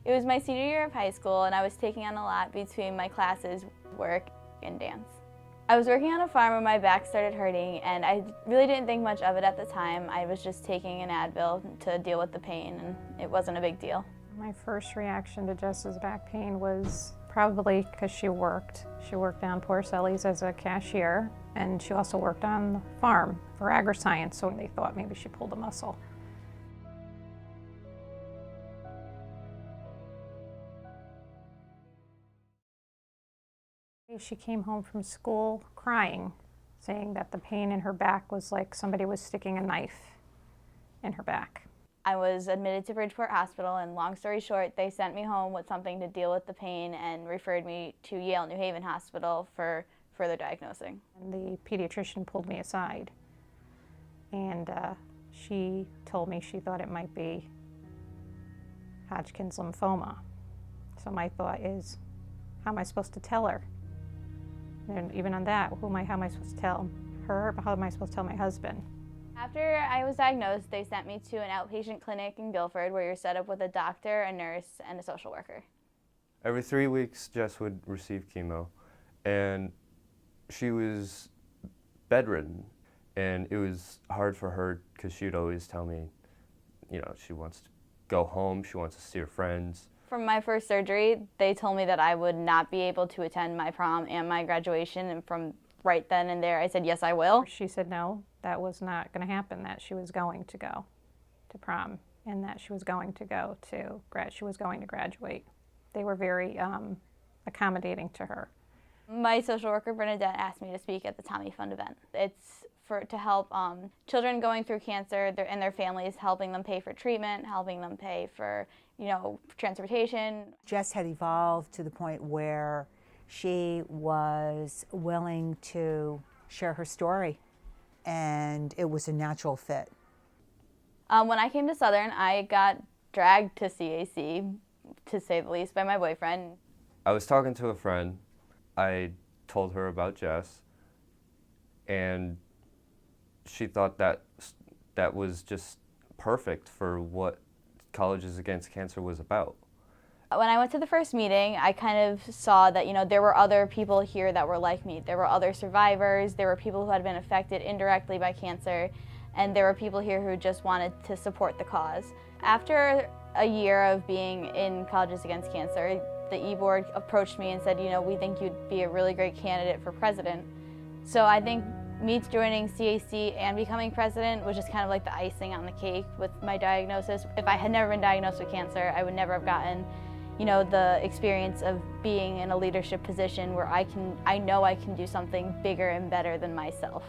It was my senior year of high school, and I was taking on a lot between my classes, work, and dance. I was working on a farm when my back started hurting, and I really didn't think much of it at the time. I was just taking an Advil to deal with the pain, and it wasn't a big deal. My first reaction to Jess's back pain was probably because she worked. She worked down Porcelli's as a cashier, and she also worked on the farm for agri-science, so they thought maybe she pulled a muscle. She came home from school crying, saying that the pain in her back was like somebody was sticking a knife in her back. I was admitted to Bridgeport Hospital, and long story short, they sent me home with something to deal with the pain and referred me to Yale New Haven Hospital for further diagnosing. And the pediatrician pulled me aside, and she told me she thought it might be Hodgkin's lymphoma. So my thought is, how am I supposed to tell her? And even on that, how am I supposed to tell her? How am I supposed to tell my husband? After I was diagnosed, they sent me to an outpatient clinic in Guilford where you're set up with a doctor, a nurse, and a social worker. Every 3 weeks, Jess would receive chemo, and she was bedridden, and it was hard for her because she'd always tell me, you know, she wants to go home, she wants to see her friends. From my first surgery, they told me that I would not be able to attend my prom and my graduation, and from right then and there, I said, yes, I will. She said no, that was not going to happen, that she was going to go to prom, and that she was going to go to graduate. They were very accommodating to her. My social worker, Bernadette, asked me to speak at the Tommy Fund event. It's to help children going through cancer and their families, helping them pay for treatment, helping them pay for, transportation. Jess had evolved to the point where she was willing to share her story, and it was a natural fit. When I came to Southern, I got dragged to CAC, to say the least, by my boyfriend. I was talking to a friend. I told her about Jess, and she thought that was just perfect for what Colleges Against Cancer was about. When I went to the first meeting, I kind of saw that, there were other people here that were like me. There were other survivors, there were people who had been affected indirectly by cancer, and there were people here who just wanted to support the cause. After a year of being in Colleges Against Cancer, the E-Board approached me and said, we think you'd be a really great candidate for president. So I think me joining CAC and becoming president was just kind of like the icing on the cake with my diagnosis. If I had never been diagnosed with cancer, I would never have gotten the experience of being in a leadership position where I know I can do something bigger and better than myself.